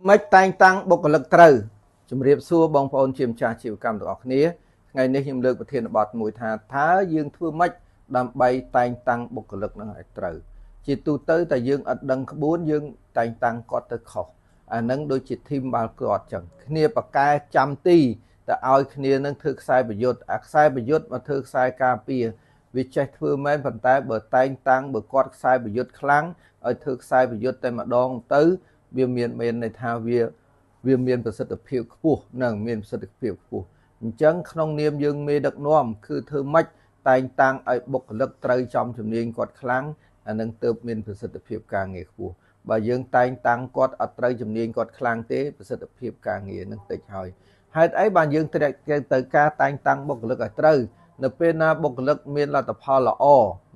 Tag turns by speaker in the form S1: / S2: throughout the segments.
S1: មិនតែងតាំងបុគ្គលិកត្រូវជំរាបសួរបងប្អូនជាម្ចាស់ជីវកម្មទាំងអស់គ្នាថ្ងៃនេះខ្ញុំលើកប្រធានបទមួយថាយើងធ្វើម៉េចដើម្បីតែងតាំងបុគ្គលិកនឹងឲ្យត្រូវជាទូទៅតែយើងអត់ដឹងក្បួនយើងតែងតាំងគាត់ទៅខុសអានឹងដូចជាធីមបាល់គាត់ចឹងគ្នាបកែចាំទីតែឲ្យគ្នានឹងធ្វើខ្សែប្រយុទ្ធអាខ្សែប្រយុទ្ធមកធ្វើខ្សែការពារវាចេះធ្វើមែនប៉ុន្តែបើតែងតាំងបើគាត់ខ្សែប្រយុទ្ធខ្លាំងឲ្យធ្វើខ្សែប្រយុទ្ធតែម្ដងទៅវាមានន័យថាវាមានប្រសិទ្ធភាពខ្ពស់និងមានប្រសិទ្ធភាពខ្ពស់អញ្ចឹងក្នុងនាមយើងមេដឹកនាំគឺធ្វើម៉េចតែងតាំងឲ្យបុគ្គលិកត្រូវចំជំនាញគាត់ខ្លាំងអានឹងទើបមានប្រសិទ្ធភាពការងារខ្ពស់បើយើងតែងតាំងគាត់អត់ត្រូវជំនាញគាត់ខ្លាំងទេប្រសិទ្ធភាពការងារនឹងតិចហើយហេតុអីបានយើងត្រូវទៅការតែងតាំងបុគ្គលិកឲ្យត្រូវនៅពេលណាបុគ្គលិកមានលទ្ធផលល្អ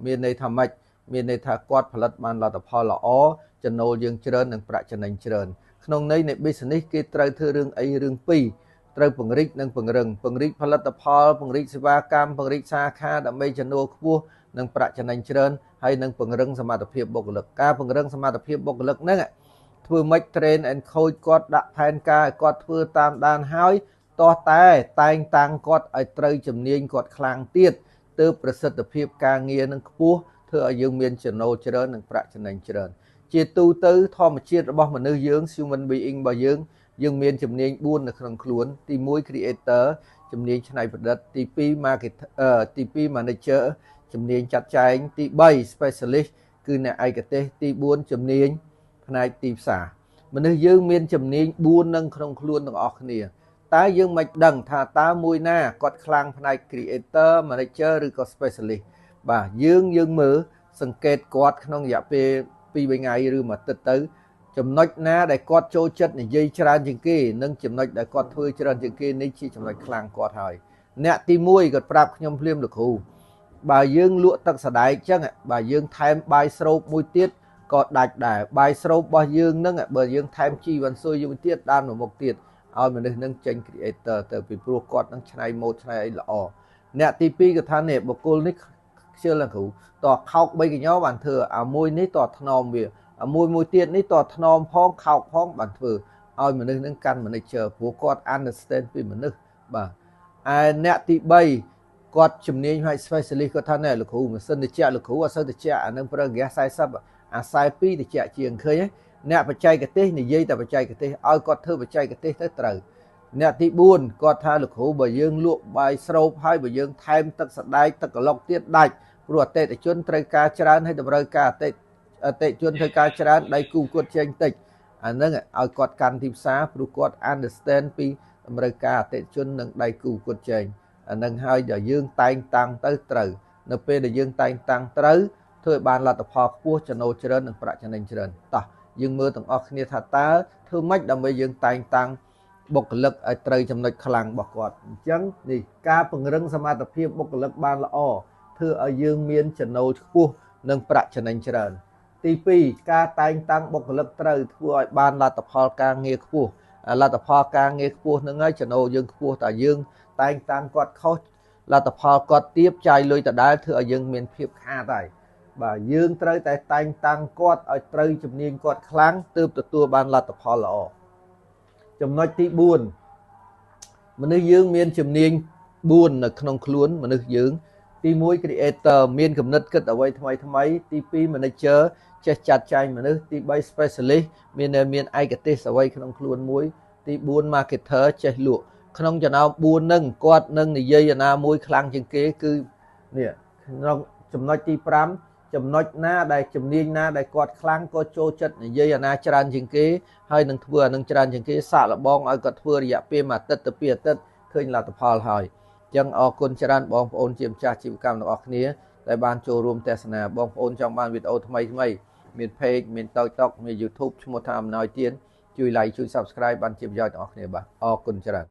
S1: មានន័យថាម៉េចមានន័យថាគាត់ផលិតបានលទ្ធផលល្អចំណូលយើងច្រើននិងប្រាក់ចំណេញច្រើនក្នុងន័យនៃ business គេត្រូវធ្វើរឿងអីរឿងពីរត្រូវពង្រីកនិងពង្រឹងផលិតផលពង្រីកសេវាកម្មពង្រីកសាខាដើម្បីចំណូលខ្ពស់និងប្រាក់ចំណេញច្រើនហើយនឹងពង្រឹងសមត្ថភាពបុគ្គលិកការពង្រឹងសមត្ថភាពបុគ្គលិកហ្នឹងធ្វើម៉េច train and coach គាត់ដាក់ផែនការឲ្យគាត់ធ្វើតាមដានហើយតោះតែងតាំងគាត់ឲ្យត្រូវជំនាញគាត់ខ្លាំងទៀតទើបប្រសិទ្ធភាពការងារនឹងខ្ពស់ធ្វើឲ្យយើងមានចំណូលច្រើននិងប្រាក់ចំណេញច្រើនជាទូទៅធម្មជាតិរបស់មនុស្សយើង human being របស់យើងមានជំនាញ4នៅក្នុងខ្លួនទី1 creator ជំនាញច្នៃប្រឌិតទី2 marketer ទី2 manager ជំនាញចាត់ចែងទី3 specialist គឺអ្នកឯកទេសទី4ជំនាញផ្នែកទីផ្សារមនុស្សយើងមានជំនាញ4នឹងក្នុងខ្លួនទាំងអស់គ្នាតើយើងមិនដឹងថាតើមួយណាគាត់ខ្លាំងផ្នែក creator manager ឬក៏ specialist បាទយើងមើលសង្កេតគាត់ក្នុងរយៈពេល2-3ថ្ងៃឬមួយអាទិត្យទៅចំណុចណាដែលគាត់ចូលចិត្តនិយាយច្រើនជាងគេនិងចំណុចដែលគាត់ធ្វើច្រើនជាងគេនេះជាចំណុចខ្លាំងគាត់ហើយអ្នកទី1គាត់ប្រាប់ខ្ញុំភ្លាមលោកគ្រូបើយើងលក់ទឹកសដែកចឹងបើយើងថែមបាយស្រូបមួយទៀតក៏ដាច់ដែរបាយស្រូបរបស់យើងនឹងបើយើងថែមជីវ៉ាន់ស៊ុយមួយទៀតដើរមកមុខទៀតឲ្យមនុស្សនឹងចេញ creator ទៅពីព្រោះគាត់នឹងច្នៃម៉ូដច្នៃអីល្អអ្នកទី2គាត់ថានេះបុគ្គលនេះខ្ជិលលោកគ្រូតោះខោក3កញ្ញោបានធ្វើអាមួយនេះតោះថ្នមវាអាមួយទៀតនេះតោះថ្នមផងខោកផងបានធ្វើឲ្យមនុស្សនឹងកាន់ manager ព្រោះគាត់ understand ពីមនុស្សបាទឯអ្នកទី3គាត់ជំនាញឲ្យ specialist គាត់ថាណែលោកគ្រូម៉ាស៊ីនត្រជាក់លោកគ្រូអត់សូវត្រជាក់អានឹងប្រើ gas 40អា42ត្រជាក់ជាងឃើញអ្នកបច្ចេកទេសនិយាយតែបច្ចេកទេសឲ្យគាត់ធ្វើបច្ចេកទេសទៅត្រូវអ្នកទី4គាត់ថាលោកគ្រូបើយើងលក់បាយស្រូបហើយបើយើងថែមទឹកសដែកទឹកក្លុកទៀតដាច់ព្រោះអតិថិជនត្រូវការច្រើនហើយតម្រូវការអតិថិជនត្រូវការច្រើនដៃគូគាត់ចេញតិចអានឹងឲ្យគាត់កាន់ទីផ្សារព្រោះគាត់ understand ពីតម្រូវការអតិថិជននិងដៃគូគាត់ចេញអានឹងហើយដែលយើងតែងតាំងទៅត្រូវនៅពេលដែលយើងតែងតាំងត្រូវធ្វើឲ្យបានលទ្ធផលខ្ពស់ចំណូលច្រើននិងប្រាក់ចំណេញច្រើនតោះយើងមើលទាំងអស់គ្នាថាតើធ្វើម៉េចដើម្បីយើងតែងតាំងបុគ្គលិកឲ្យត្រូវចំណុចខ្លាំងរបស់គាត់អញ្ចឹងនេះការពង្រឹងសមត្ថភាពបុគ្គលិកបានល្អធ្វើឲ្យយើងមានចំណូលខ្ពស់និងប្រាក់ចំណេញច្រើនទី2ការតែងតាំងបុគ្គលិកត្រូវធ្វើឲ្យបានលទ្ធផលការងារខ្ពស់លទ្ធផលការងារខ្ពស់នឹងហើយចំណូលយើងខ្ពស់តែយើងតែងតាំងគាត់ខុសលទ្ធផលគាត់ទាបចាយលុយដដែលធ្វើឲ្យយើងមានភាពខាតហើយបាទយើងត្រូវតែតែងតាំងគាត់ឲ្យត្រូវជំនាញគាត់ខ្លាំងទើបទទួលបានលទ្ធផលល្អចំណុចទី4មនុស្សយើងមានជំនាញ4នៅក្នុងខ្លួនមនុស្សយើងទី1 creator មានគំនិតគិតអ្វីថ្មីទី2 manager ចេះចាត់ចែងមនុស្សទី3 specialist មានឯកទេសអ្វីក្នុងខ្លួនមួយទី4 marketer ចេះលក់ក្នុងចំណោម4នឹងគាត់នឹងនិយាយអាណាមួយខ្លាំងជាងគេគឺនេះក្នុងចំណុចទី5ចំណុចណាដែលជំនាញណាដែលគាត់ខ្លាំងក៏ចូលចិត្តនិយាយអាណាច្រើនជាងគេហើយនឹងធ្វើអានឹងច្រើនជាងគេសាកល្បងឲ្យគាត់ធ្វើរយៈពេល1អាទិត្យទៅ2អាទិត្យឃើញលទ្ធផលហើយអញ្ចឹងអរគុណច្រើនបងប្អូនជាម្ចាស់ជីវកម្មទាំងអស់គ្នាដែលបានចូលរួមទស្សនាបងប្អូនចង់បានវីដេអូថ្មីមាន page មាន TikTok មាន YouTube ឈ្មោះថាអំណោយទានជួយ like ជួយ subscribe បានជាប្រយោជន៍ដល់អ្នកទាំងអស់គ្នាបាទអរគុណច្រើន